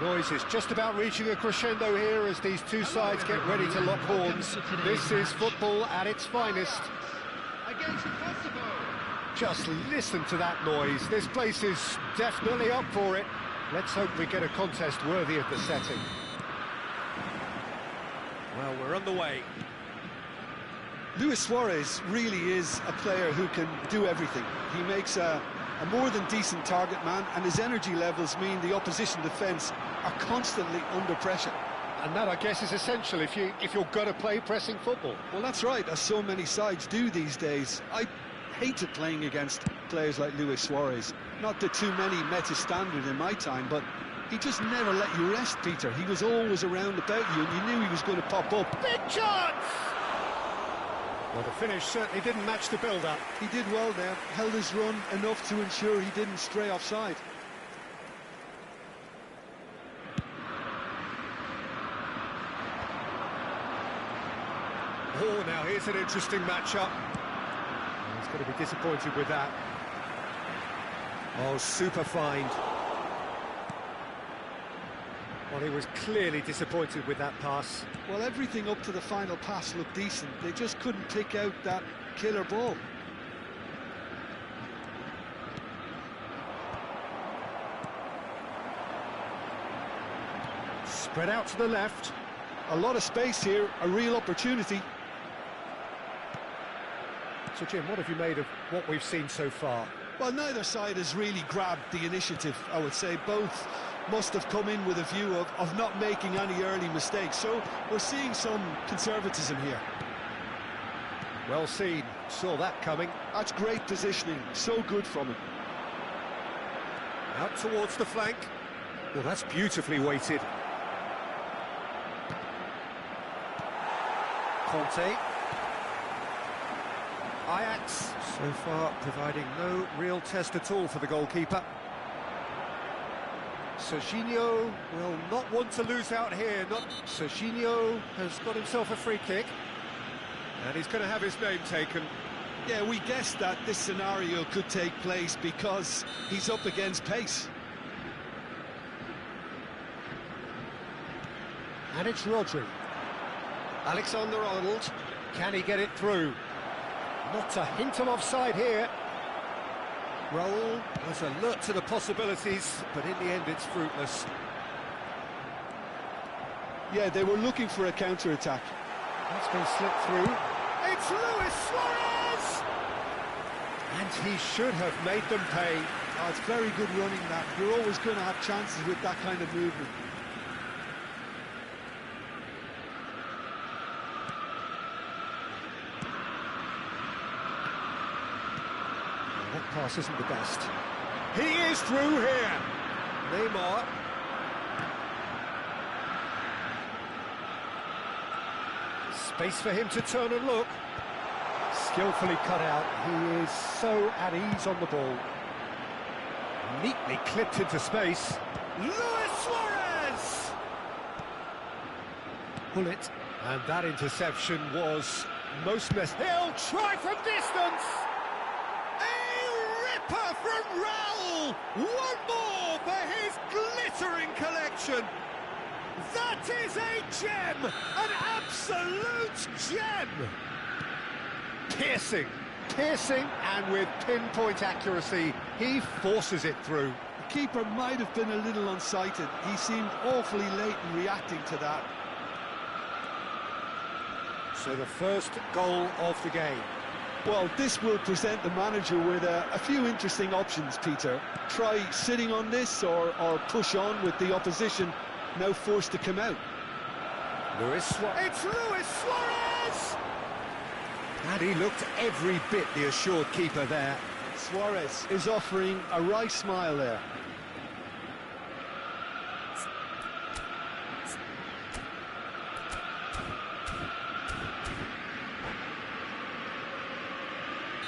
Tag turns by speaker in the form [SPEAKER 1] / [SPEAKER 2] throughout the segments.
[SPEAKER 1] noise is just about reaching a crescendo here as these two sides get ready to lock horns. This is football at its finest. Just listen to that noise. This place is definitely up for it. Let's hope we get a contest worthy of the setting. Well, we're underway.
[SPEAKER 2] Luis Suarez really is a player who can do everything. He makes a more than decent target man, and his energy levels mean the opposition defence are constantly under pressure.
[SPEAKER 1] And that, I guess, is essential if you're going to play pressing football.
[SPEAKER 2] Well, that's right, as so many sides do these days. I hated playing against players like Luis Suarez. Not that too many met his standard in my time, but he just never let you rest, Peter. He was always around about you, and you knew he was going to pop up.
[SPEAKER 1] Big chance! Well, the finish certainly didn't match the build-up.
[SPEAKER 2] He did well there, held his run enough to ensure he didn't stray offside.
[SPEAKER 1] Oh, now here's an interesting matchup. He's going to be disappointed with that. Oh, super find. Well, he was clearly disappointed with that pass.
[SPEAKER 2] Well, everything up to the final pass looked decent. They just couldn't pick out that killer ball.
[SPEAKER 1] Spread out to the left.
[SPEAKER 2] A lot of space here, a real opportunity.
[SPEAKER 1] So, Jim, what have you made of what we've seen so far?
[SPEAKER 2] Well, neither side has really grabbed the initiative, I would say. Both must have come in with a view of not making any early mistakes. So we're seeing some conservatism here.
[SPEAKER 1] Well seen. Saw that coming.
[SPEAKER 2] That's great positioning. So good from him.
[SPEAKER 1] Out towards the flank. Well, that's beautifully weighted. Conte. Ajax, so far providing no real test at all for the goalkeeper. Serginho will not want to lose out here. Serginho has got himself a free kick, and he's going to have his name taken.
[SPEAKER 2] Yeah, we guessed that this scenario could take place because he's up against pace.
[SPEAKER 1] And it's Rodri. Alexander-Arnold, can he get it through? Not a hint of offside here. Raul was alert to the possibilities, but in the end it's fruitless.
[SPEAKER 2] Yeah, they were looking for a counter-attack.
[SPEAKER 1] That's been slipped through. It's Luis Suarez! And he should have made them pay.
[SPEAKER 2] Oh, it's very good running, that. You're always going to have chances with that kind of movement.
[SPEAKER 1] That pass isn't the best. He is through here. Neymar. Space for him to turn and look. Skillfully cut out. He is so at ease on the ball. Neatly clipped into space. Luis Suarez! Pull it. And that interception was most necessary. He'll try from distance! From Raul, one more for his glittering collection. That is a gem, an absolute gem. Piercing, and with pinpoint accuracy, he forces it through.
[SPEAKER 2] The keeper might have been a little unsighted. He seemed awfully late in reacting to that.
[SPEAKER 1] So the first goal of the game.
[SPEAKER 2] Well, this will present the manager with a few interesting options, Peter. Try sitting on this or push on with the opposition now forced to come out.
[SPEAKER 1] Luis Suarez. It's Luis Suarez! And he looked every bit the assured keeper there.
[SPEAKER 2] Suarez is offering a wry smile there.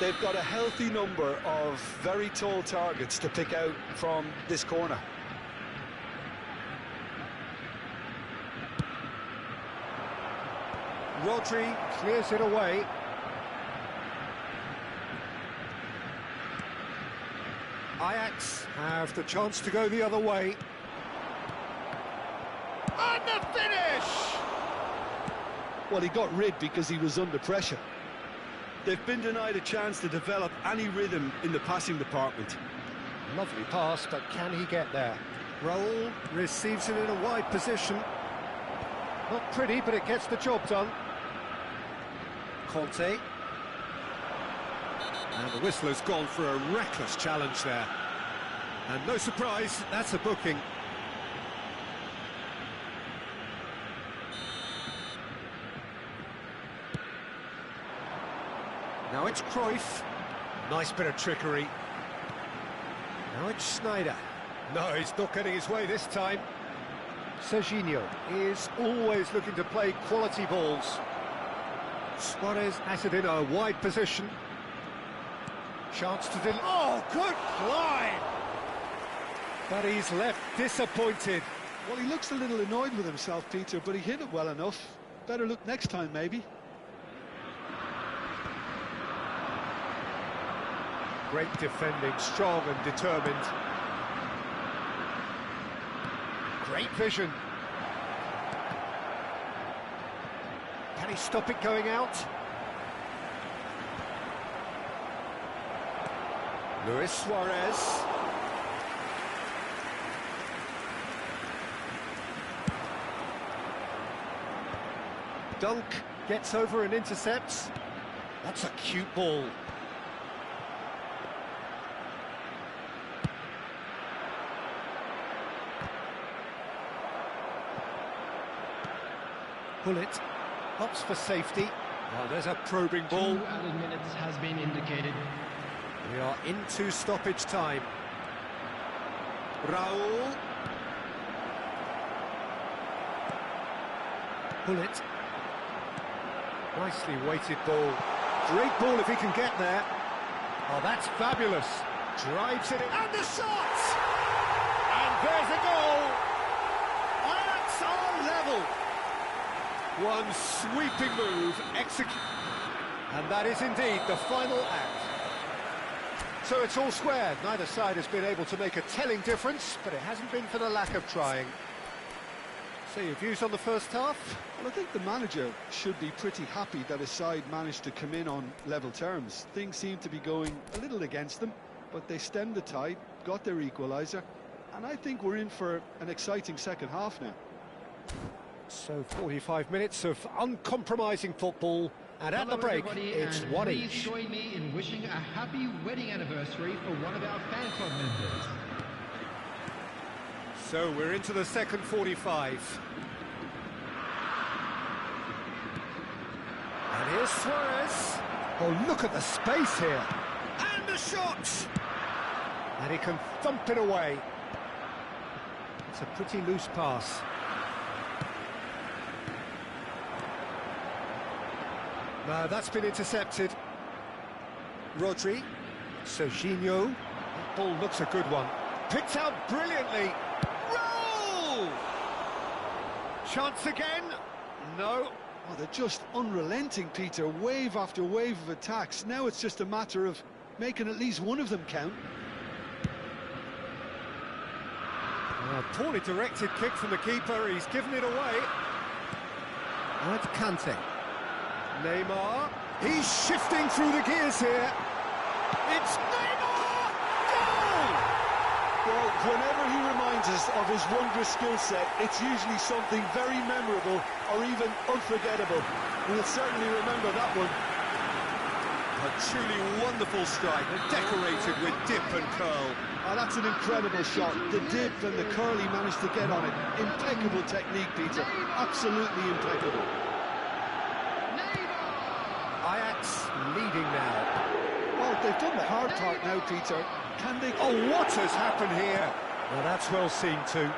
[SPEAKER 2] They've got a healthy number of very tall targets to pick out from this corner.
[SPEAKER 1] Rodri clears it away. Ajax have the chance to go the other way. the finish!
[SPEAKER 2] Well, he got rid because he was under pressure. They've been denied a chance to develop any rhythm in the passing department.
[SPEAKER 1] Lovely pass, but can he get there? Raul receives it in a wide position. Not pretty, but it gets the job done. Conte. And the whistle has gone for a reckless challenge there. And no surprise, that's a booking. Now it's Cruyff. Nice bit of trickery. Now it's Schneider. No, he's not getting his way this time. Serginho is always looking to play quality balls. Suarez has it in a wide position. Chance to deliver. Oh, good climb! But he's left disappointed.
[SPEAKER 2] Well, he looks a little annoyed with himself, Peter, but he hit it well enough. Better look next time, maybe.
[SPEAKER 1] Great defending, strong and determined. Great vision. Can he stop it going out? Luis Suarez. Dunk gets over and intercepts. That's a cute ball. Bullet hops for safety. Well, there's a probing ball.
[SPEAKER 3] 2 added minutes has been indicated.
[SPEAKER 1] We are into stoppage time. Raul. Bullet. Nicely weighted ball. Great ball if he can get there. Oh, that's fabulous. Drives it in. And the shot! And there's a goal! That's our level! One sweeping move, execute. And that is indeed the final act. So it's all square. Neither side has been able to make a telling difference, but it hasn't been for the lack of trying. So your views on the first half?
[SPEAKER 2] Well, I think the manager should be pretty happy that his side managed to come in on level terms. Things seem to be going a little against them, but they stemmed the tide, got their equaliser, and I think we're in for an exciting second half now.
[SPEAKER 1] So 45 minutes of uncompromising football, and at the break, it's one
[SPEAKER 3] please
[SPEAKER 1] each.
[SPEAKER 3] join me in wishing a happy wedding anniversary for one of our fan club members.
[SPEAKER 1] So we're into the second 45. And here's Suarez. Oh, look at the space here. And the shot! And he can thump it away. It's a pretty loose pass. No, that's been intercepted. Rodri. Serginho. That ball looks a good one. Picked out brilliantly. Roll! Chance again? No.
[SPEAKER 2] Oh, they're just unrelenting, Peter. Wave after wave of attacks. Now it's just a matter of making at least one of them count.
[SPEAKER 1] A poorly directed kick from the keeper. He's given it away. And it's Kante. Neymar. He's shifting through the gears here. It's Neymar! Goal!
[SPEAKER 2] Well, whenever he reminds us of his wondrous skill set, it's usually something very memorable or even unforgettable. We'll certainly remember that one.
[SPEAKER 1] A truly wonderful strike, decorated with dip and curl.
[SPEAKER 2] Oh, that's an incredible shot. The dip and the curl he managed to get on it. Impeccable technique, Peter. Absolutely impeccable.
[SPEAKER 1] Ajax leading now.
[SPEAKER 2] Well, they've done the hard part now, Peter. Can they...
[SPEAKER 1] Oh, what has happened here? Well, that's well seen too.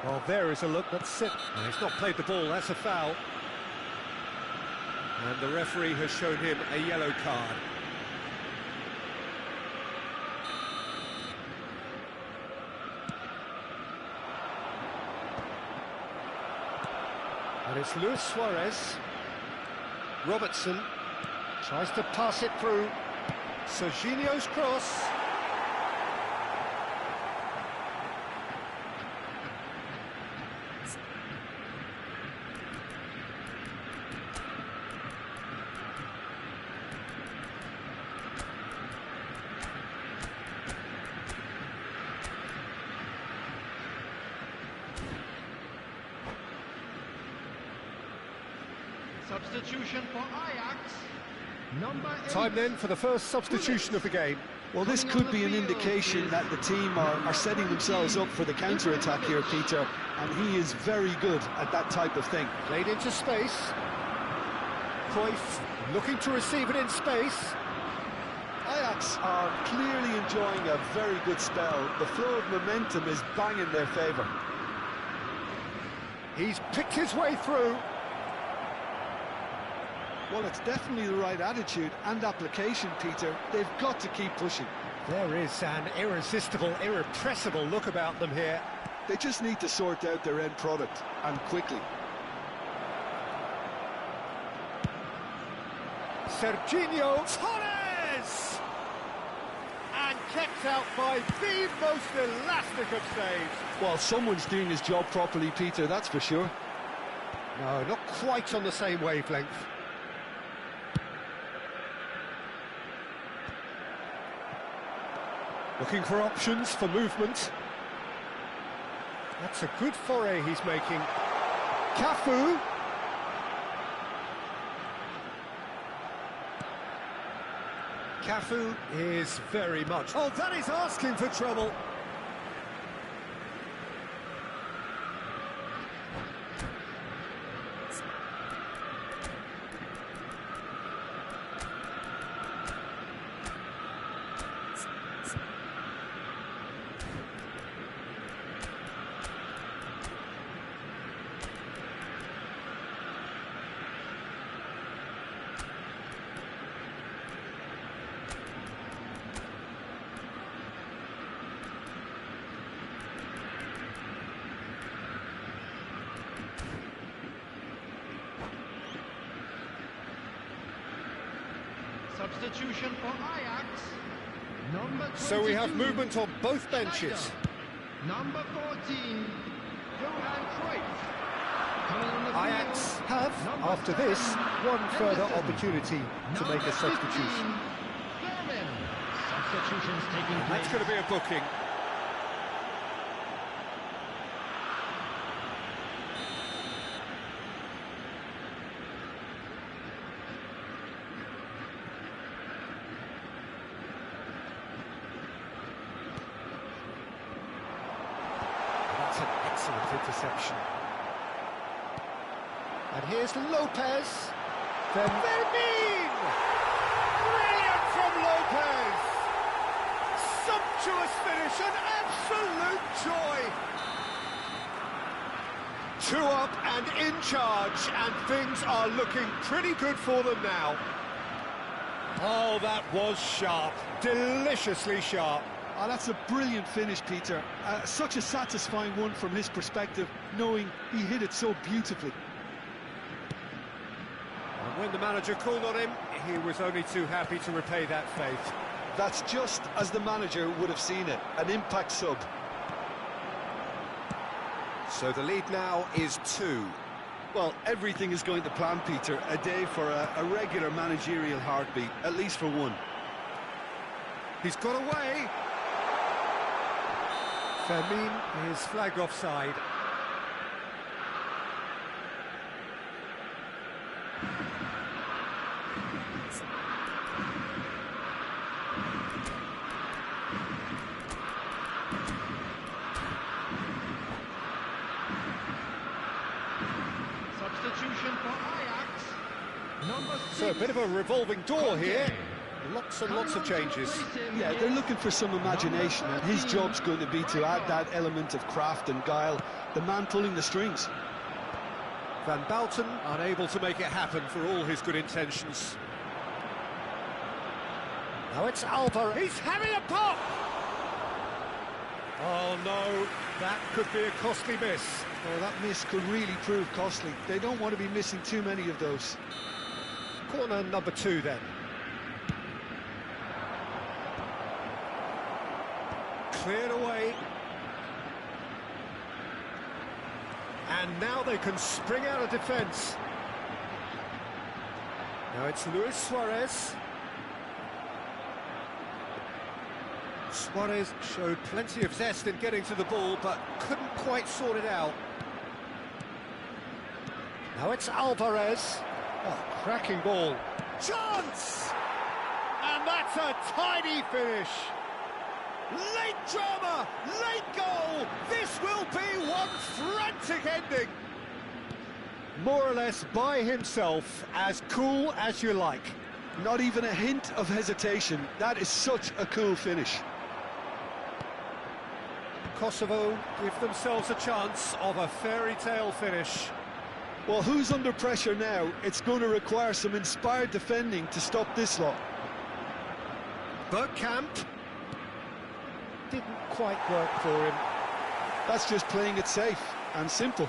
[SPEAKER 1] Well, there is a look that's set. No, he's not played the ball, that's a foul. And the referee has shown him a yellow card. And it's Luis Suarez. Robertson tries to pass it through. Serginho's cross.
[SPEAKER 3] Substitution for Ajax. Number 8.
[SPEAKER 1] Time then for the first substitution of the game.
[SPEAKER 2] Well, this could be an indication that the team are setting themselves up for the counter-attack here, Peter, and he is very good at that type of thing.
[SPEAKER 1] Played into space. Cruyff looking to receive it in space.
[SPEAKER 2] Ajax are clearly enjoying a very good spell. The flow of momentum is bang in their favour.
[SPEAKER 1] He's picked his way through.
[SPEAKER 2] Well, it's definitely the right attitude and application, Peter. They've got to keep pushing.
[SPEAKER 1] There is an irresistible, irrepressible look about them here.
[SPEAKER 2] They just need to sort out their end product, and quickly.
[SPEAKER 1] Serginho Torres! And kept out by the most elastic of saves.
[SPEAKER 2] Well, someone's doing his job properly, Peter, that's for sure.
[SPEAKER 1] No, not quite on the same wavelength. Looking for options for movement. That's a good foray he's making. Cafu. Cafu is very much... Oh, that is asking for trouble.
[SPEAKER 3] Substitution for Ajax. Number 22.
[SPEAKER 1] So we have movement on both benches.
[SPEAKER 3] Schneider. Number 14, Johan Cruyff. Coming on the
[SPEAKER 1] Ajax
[SPEAKER 3] field,
[SPEAKER 1] have,
[SPEAKER 3] number
[SPEAKER 1] after
[SPEAKER 3] 7,
[SPEAKER 1] this, one further
[SPEAKER 3] Henderson.
[SPEAKER 1] opportunity to make a
[SPEAKER 3] Number
[SPEAKER 1] substitution.
[SPEAKER 3] 15, Thurman. Substitutions taking place.
[SPEAKER 1] That's going to be a booking. That's an excellent interception. And here's Lopez. Vermin! Brilliant from Lopez! Sumptuous finish, an absolute joy! 2 up and in charge, and things are looking pretty good for them now. Oh, that was sharp, deliciously sharp.
[SPEAKER 2] Oh, that's a brilliant finish, Peter. Such a satisfying one from his perspective, knowing he hit it so beautifully.
[SPEAKER 1] And when the manager called on him, he was only too happy to repay that faith.
[SPEAKER 2] That's just as the manager would have seen it, an impact sub.
[SPEAKER 1] So the lead now is 2.
[SPEAKER 2] Well, everything is going to plan, Peter. A day for a regular managerial heartbeat, at least for one.
[SPEAKER 1] He's got away. Fermin is flagged offside.
[SPEAKER 3] Substitution for Ajax. Number 6.
[SPEAKER 1] So a bit of a revolving door here. Lots and lots of changes.
[SPEAKER 2] Yeah, they're looking for some imagination, and his job's going to be to add that element of craft and guile, the man pulling the strings.
[SPEAKER 1] Van Bouten unable to make it happen for all his good intentions. Now it's Alvarez. He's having a pop! Oh no, that could be a costly miss.
[SPEAKER 2] Oh, that miss could really prove costly. They don't want to be missing too many of those.
[SPEAKER 1] Corner number 2 then. Cleared away. And now they can spring out of defence. Now it's Luis Suarez. Suarez showed plenty of zest in getting to the ball, but couldn't quite sort it out. Now it's Alvarez. Oh, cracking ball. Chance! And that's a tidy finish. Late drama, late goal. This will be one frantic ending. More or less by himself, as cool as you like.
[SPEAKER 2] Not even a hint of hesitation. That is such a cool finish.
[SPEAKER 1] Kosovo give themselves a chance of a fairy tale finish.
[SPEAKER 2] Well, who's under pressure now? It's going to require some inspired defending to stop this lot.
[SPEAKER 1] Bergkamp. Didn't quite work for him.
[SPEAKER 2] That's just playing it safe and simple.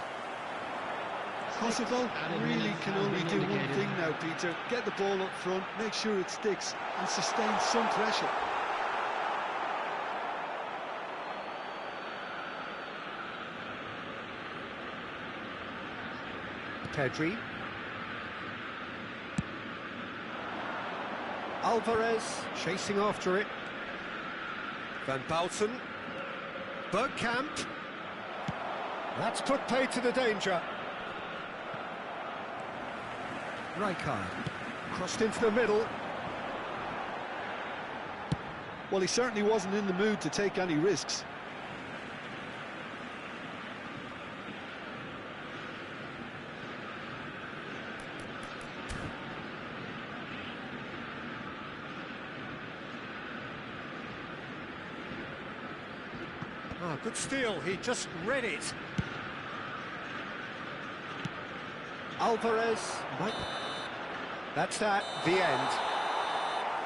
[SPEAKER 2] Kosovo really can only do one thing now, Peter. Get the ball up front, make sure it sticks, and sustain some pressure.
[SPEAKER 1] Pedri. Alvarez chasing after it. Van Bouten. Bergkamp. That's put pay to the danger. Rijkaard. Crossed into the middle.
[SPEAKER 2] Well, he certainly wasn't in the mood to take any risks.
[SPEAKER 1] Oh, good steal, he just read it. Alvarez, that's that, the end.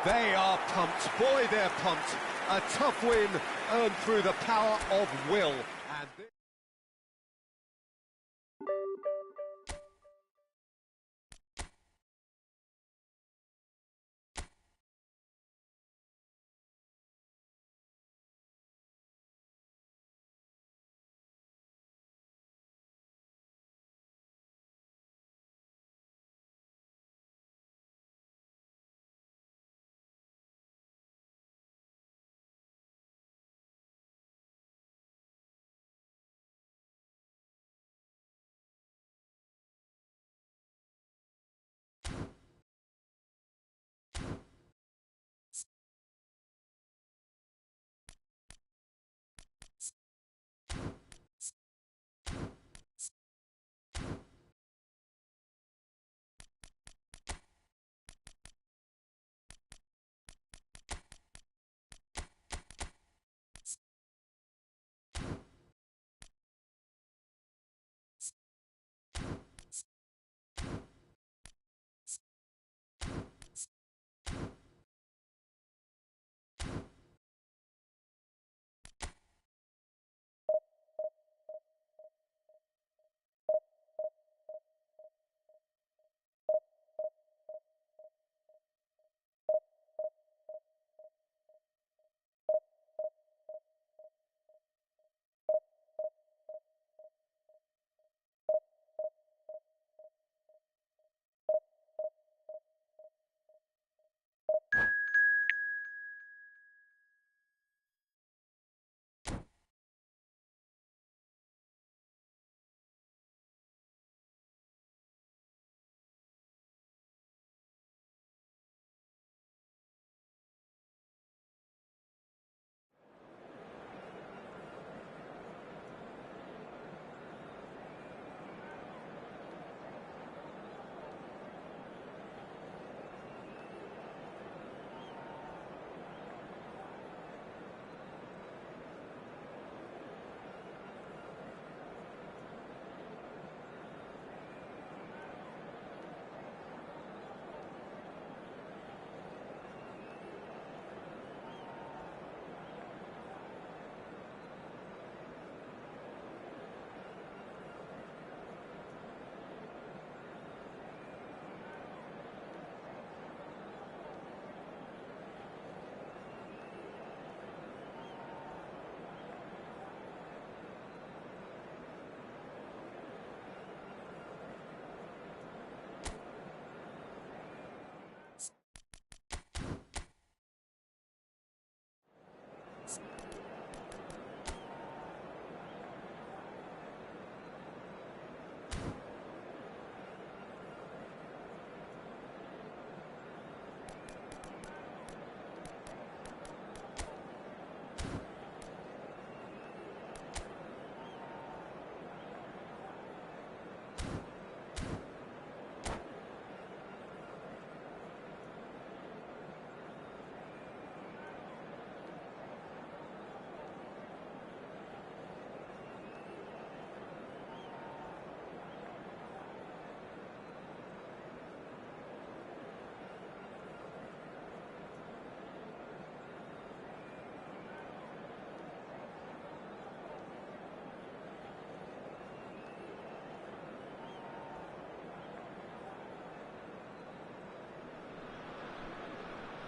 [SPEAKER 1] They are pumped, boy they're pumped. A tough win earned through the power of will. And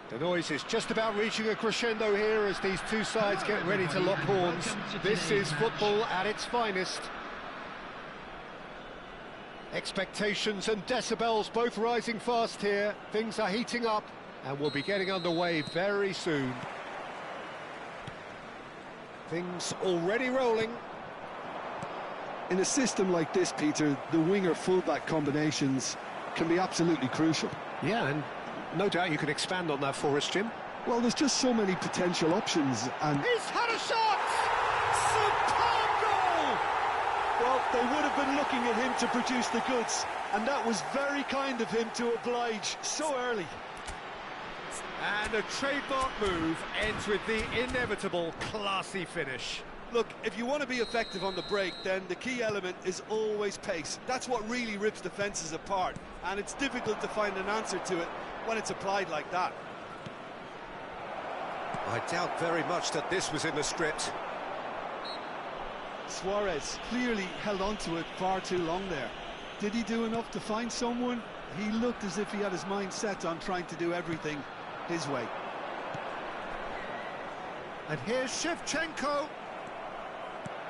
[SPEAKER 1] The noise is just about reaching a crescendo here as these two sides get ready to lock horns. This is football at its finest. Expectations and decibels both rising fast here. Things are heating up and we'll be getting underway very soon. Things already rolling.
[SPEAKER 2] In a system like this, Peter, the winger-fullback combinations can be absolutely crucial.
[SPEAKER 1] Yeah, and no doubt you can expand on that for us, Jim.
[SPEAKER 2] Well, there's just so many potential options, and...
[SPEAKER 1] He's had a shot! Superb goal!
[SPEAKER 2] Well, they would have been looking at him to produce the goods, and that was very kind of him to oblige so early.
[SPEAKER 1] And a trademark move ends with the inevitable classy finish.
[SPEAKER 2] Look, if you want to be effective on the break, then the key element is always pace. That's what really rips defences apart, and it's difficult to find an answer to it when it's applied like that.
[SPEAKER 1] I doubt very much that this was in the script.
[SPEAKER 2] Suarez clearly held on to it far too long there. Did he do enough to find someone? He looked as if he had his mind set on trying to do everything his way.
[SPEAKER 1] And here's Shevchenko.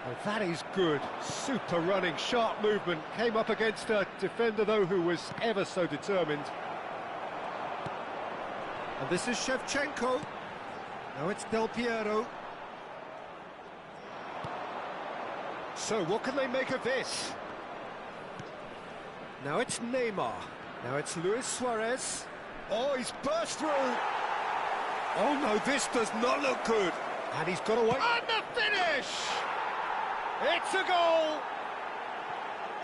[SPEAKER 1] Oh, that is good. Super running, sharp movement. Came up against a defender, though, who was ever so determined. And this is Shevchenko. Now it's Del Piero. So, what can they make of this? Now it's Neymar. Now it's Luis Suarez. Oh, he's burst through. Oh, no, this does not look good. And he's got away. And the finish! It's a goal!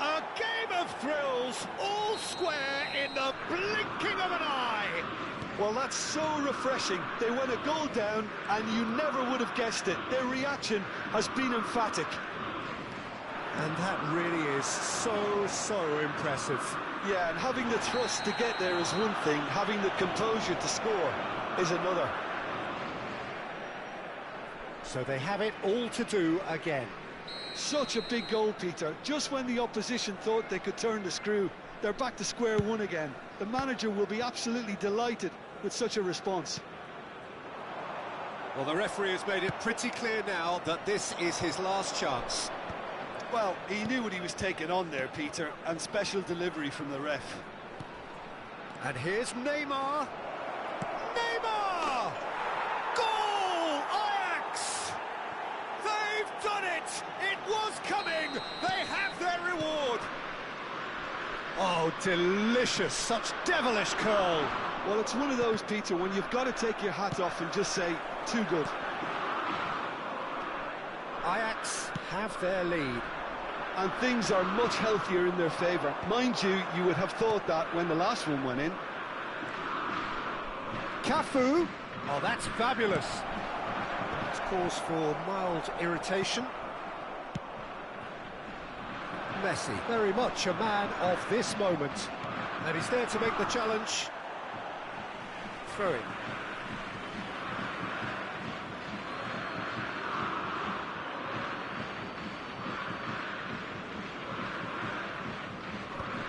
[SPEAKER 1] A game of thrills, all square in the blinking of an eye.
[SPEAKER 2] Well, that's so refreshing. They went a goal down, and you never would have guessed it. Their reaction has been emphatic.
[SPEAKER 1] And that really is so impressive.
[SPEAKER 2] Yeah, and having the trust to get there is one thing, having the composure to score is another.
[SPEAKER 1] So they have it all to do again.
[SPEAKER 2] Such a big goal, Peter. Just when the opposition thought they could turn the screw, they're back to square one again. The manager will be absolutely delighted with such a response.
[SPEAKER 1] Well, the referee has made it pretty clear now that this is his last chance.
[SPEAKER 2] Well, he knew what he was taking on there, Peter, and special delivery from the ref.
[SPEAKER 1] And here's Neymar. Neymar! Goal! Ajax! They've done it! It was coming! They have their reward! Oh, delicious! Such devilish curl!
[SPEAKER 2] Well, it's one of those, Peter, when you've got to take your hat off and just say, too good.
[SPEAKER 1] Ajax have their lead.
[SPEAKER 2] And things are much healthier in their favour. Mind you, you would have thought that when the last one went in.
[SPEAKER 1] Cafu. Oh, that's fabulous. It's cause for mild irritation. Messi, very much a man of this moment. And he's there to make the challenge. Throw it.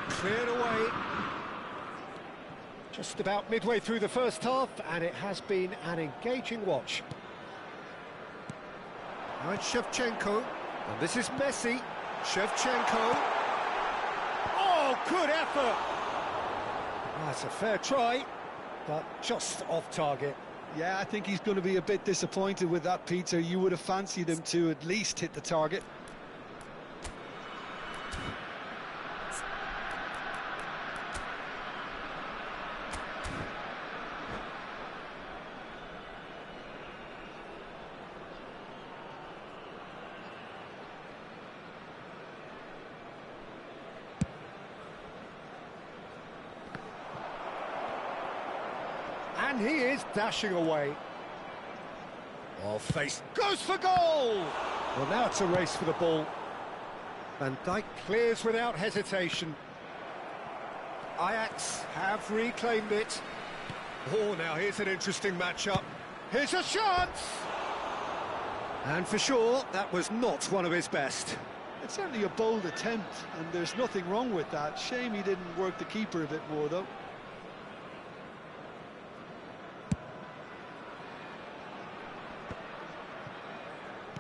[SPEAKER 1] Cleared away. Just about midway through the first half, and it has been an engaging watch. Now it's Shevchenko, and this is Messi. Shevchenko. Oh, good effort! That's a fair try, but just off target.
[SPEAKER 2] Yeah, I think he's going to be a bit disappointed with that, Peter. You would have fancied him to at least hit the target.
[SPEAKER 1] And he is dashing away. Oh, face goes for goal! Well, now it's a race for the ball. Van Dijk clears without hesitation. Ajax have reclaimed it. Oh, now here's an interesting matchup. Here's a chance! And for sure, that was not one of his best.
[SPEAKER 2] It's certainly a bold attempt, and there's nothing wrong with that. Shame he didn't work the keeper a bit more, though.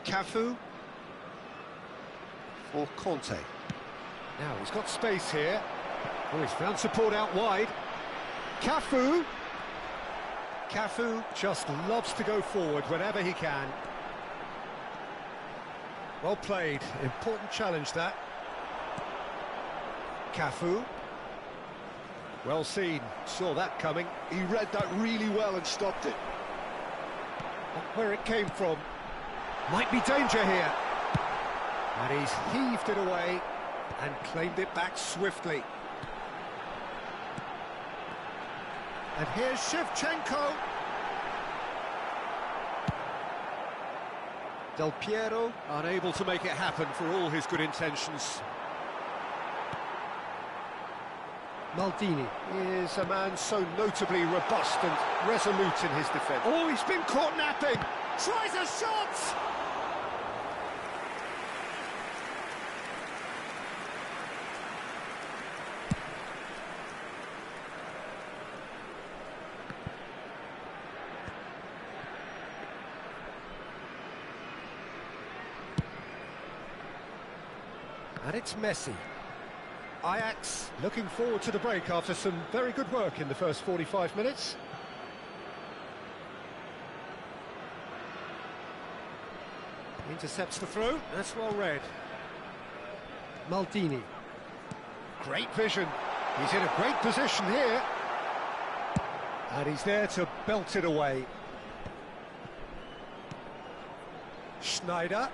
[SPEAKER 1] Cafu for Conte. Now he's got space here. Oh, he's found support out wide. Cafu. Cafu just loves to go forward whenever he can. Well played. Important challenge, that. Cafu. Well seen. Saw that coming.
[SPEAKER 2] He read that really well and stopped it.
[SPEAKER 1] Not where it came from. Might be danger here. And he's heaved it away and claimed it back swiftly. And here's Shevchenko. Del Piero unable to make it happen for all his good intentions. Maldini is a man so notably robust and resolute in his defence. Oh, he's been caught napping. Tries a shot! And it's Messi. Ajax looking forward to the break after some very good work in the first 45 minutes. Intercepts the throw, that's well read. Maldini. Great vision. He's in a great position here. And he's there to belt it away. Schneider.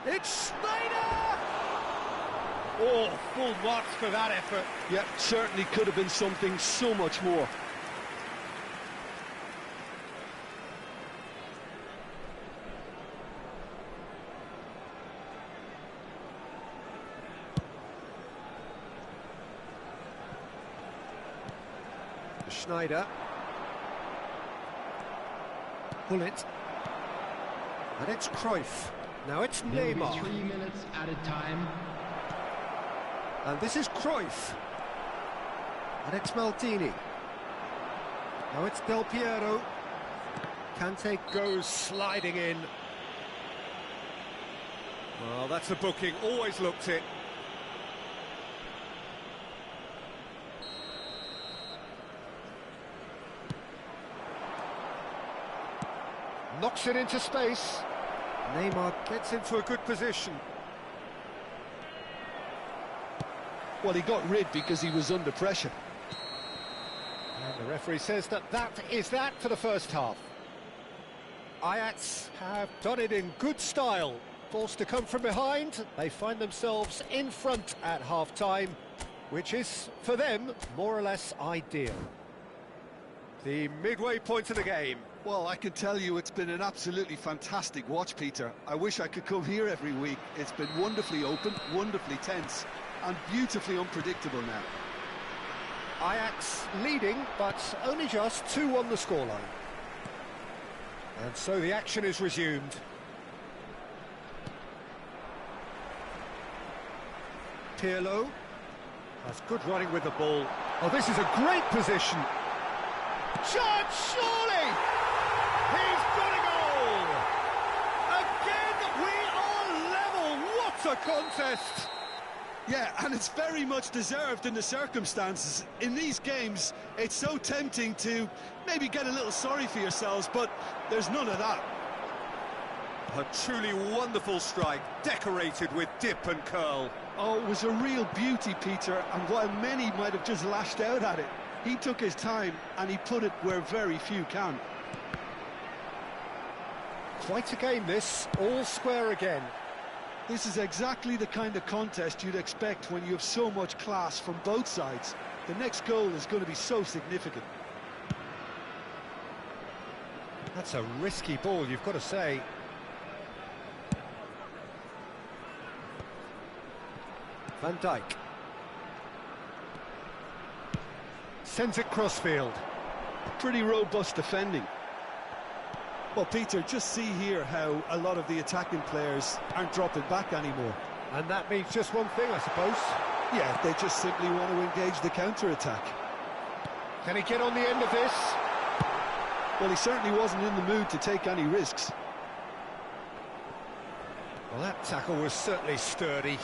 [SPEAKER 1] It's Schneider! Oh, full marks for that effort.
[SPEAKER 2] Yeah, certainly could have been something so much more.
[SPEAKER 1] Schneider. Bullet. And it's Cruyff. Now it's Neymar.
[SPEAKER 3] 3 minutes at a time.
[SPEAKER 1] And this is Cruyff. And it's Maldini. Now it's Del Piero. Kante goes sliding in. Well, that's a booking. Always looked it. Knocks it into space. Neymar gets into a good position.
[SPEAKER 2] Well, he got rid because he was under pressure.
[SPEAKER 1] And the referee says that is that for the first half. Ajax have done it in good style. Forced to come from behind, they find themselves in front at half-time, which is, for them, more or less ideal. The midway point of the game.
[SPEAKER 2] Well, I can tell you it's been an absolutely fantastic watch, Peter. I wish I could come here every week. It's been wonderfully open, wonderfully tense, and beautifully unpredictable now.
[SPEAKER 1] Ajax leading, but only just 2 on the scoreline. And so the action is resumed. Pirlo has good running with the ball. Oh, this is a great position. Shot, surely! He's got a goal! Again, we are level! What a contest!
[SPEAKER 2] Yeah, and it's very much deserved in the circumstances. In these games, it's so tempting to maybe get a little sorry for yourselves, but there's none of that.
[SPEAKER 1] A truly wonderful strike, decorated with dip and curl.
[SPEAKER 2] Oh, it was a real beauty, Peter, and while many might have just lashed out at it, he took his time and he put it where very few can.
[SPEAKER 1] Quite a game this, all square again.
[SPEAKER 2] This is exactly the kind of contest you'd expect when you have so much class from both sides. The next goal is going to be so significant.
[SPEAKER 1] That's a risky ball, you've got to say. Van Dijk. Sends it crossfield.
[SPEAKER 2] Pretty robust defending. Well, Peter, just see here how a lot of the attacking players aren't dropping back anymore.
[SPEAKER 1] And that means just one thing, I suppose.
[SPEAKER 2] Yeah, they just simply want to engage the counter-attack.
[SPEAKER 1] Can he get on the end of this?
[SPEAKER 2] Well, he certainly wasn't in the mood to take any risks.
[SPEAKER 1] Well, that tackle was certainly sturdy.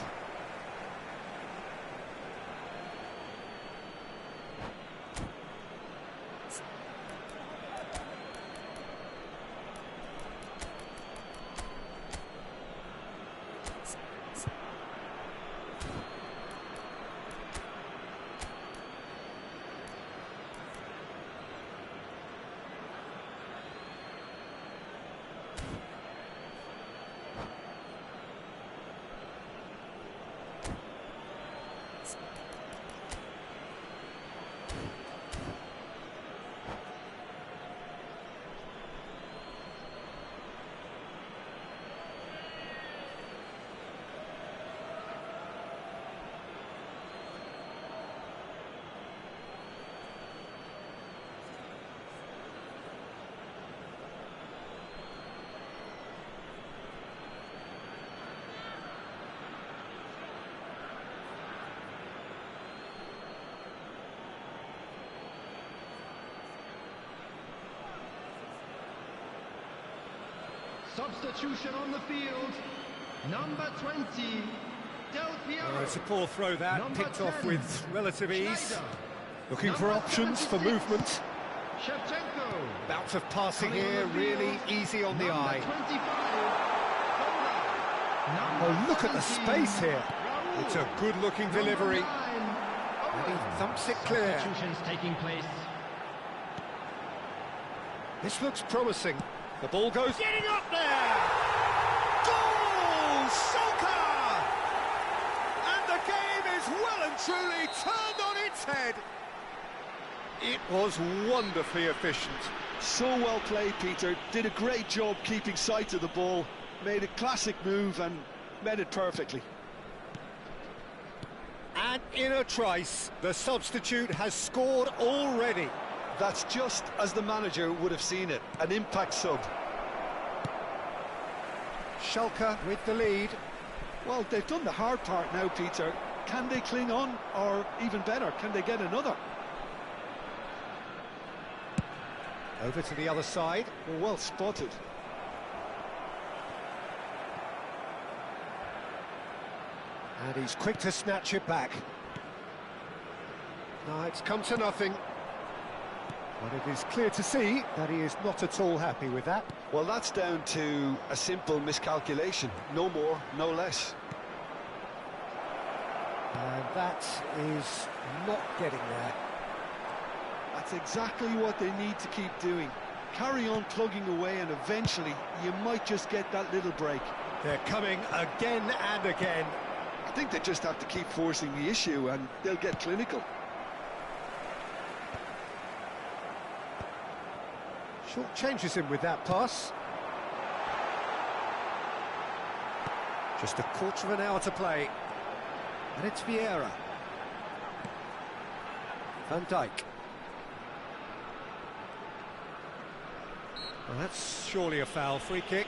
[SPEAKER 3] Substitution on the field, number 20, Del Piero.
[SPEAKER 1] Well, it's a poor throw that,
[SPEAKER 3] Number
[SPEAKER 1] picked off
[SPEAKER 3] 10,
[SPEAKER 1] with relative ease.
[SPEAKER 3] Schneider.
[SPEAKER 1] Looking for
[SPEAKER 3] Number
[SPEAKER 1] options for
[SPEAKER 3] 76,
[SPEAKER 1] movement.
[SPEAKER 3] Shevchenko.
[SPEAKER 1] Bout of passing
[SPEAKER 3] Coming on
[SPEAKER 1] here,
[SPEAKER 3] the
[SPEAKER 1] really
[SPEAKER 3] field,
[SPEAKER 1] easy on the
[SPEAKER 3] number
[SPEAKER 1] eye.
[SPEAKER 3] 25, Kola.
[SPEAKER 1] Oh, look at the
[SPEAKER 3] 17,
[SPEAKER 1] space here.
[SPEAKER 3] Raul.
[SPEAKER 1] It's a good-looking delivery.
[SPEAKER 3] Number 9,
[SPEAKER 1] And he
[SPEAKER 3] Owen.
[SPEAKER 1] thumps it clear.
[SPEAKER 3] Substitutions taking place.
[SPEAKER 1] This looks promising. The ball goes getting up there. Goal! Schalke! And the game is well and truly turned on its head. It was wonderfully efficient.
[SPEAKER 2] So well played, Peter. Did a great job keeping sight of the ball. Made a classic move and met it perfectly.
[SPEAKER 1] And in a trice, the substitute has scored already.
[SPEAKER 2] That's just as the manager would have seen it. An impact sub.
[SPEAKER 1] Schalke with the lead.
[SPEAKER 2] Well, they've done the hard part now, Peter. Can they cling on, or even better, can they get another?
[SPEAKER 1] Over to the other side.
[SPEAKER 2] Well spotted.
[SPEAKER 1] And he's quick to snatch it back. No, it's come to nothing. But it is clear to see that he is not at all happy with that.
[SPEAKER 2] Well, that's down to a simple miscalculation. No more, no less.
[SPEAKER 1] And that is not getting there.
[SPEAKER 2] That's exactly what they need to keep doing. Carry on plugging away, and eventually you might just get that little break.
[SPEAKER 1] They're coming again and again.
[SPEAKER 2] I think they just have to keep forcing the issue and they'll get clinical.
[SPEAKER 1] Short changes him with that pass. Just a quarter of an hour to play. And it's Vieira. Van Dijk. Well, that's surely a foul. Free kick.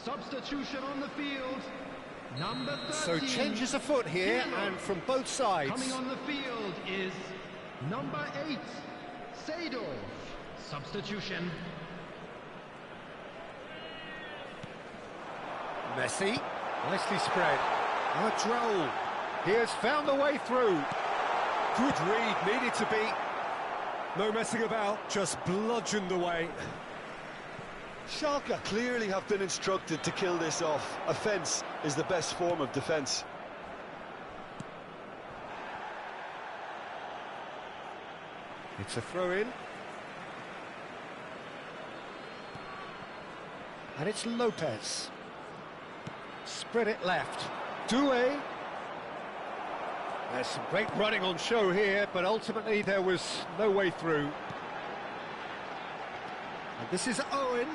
[SPEAKER 3] Substitution on the field, number 13.
[SPEAKER 1] So changes afoot here,
[SPEAKER 3] Pirlo.
[SPEAKER 1] and from both sides.
[SPEAKER 3] Coming on the field is number 8, Seedorf. Substitution.
[SPEAKER 1] Messi, nicely spread. Raul, he has found the way through. Good read, needed to be. No messing about, just bludgeoned away.
[SPEAKER 2] Schalke clearly have been instructed to kill this off. Offence is the best form of defence.
[SPEAKER 1] It's a throw-in. And it's Lopez. Spread it left. Doué. There's some great running on show here, but ultimately there was no way through. And this is Owen.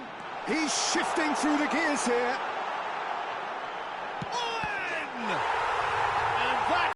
[SPEAKER 1] He's shifting through the gears here. Owen!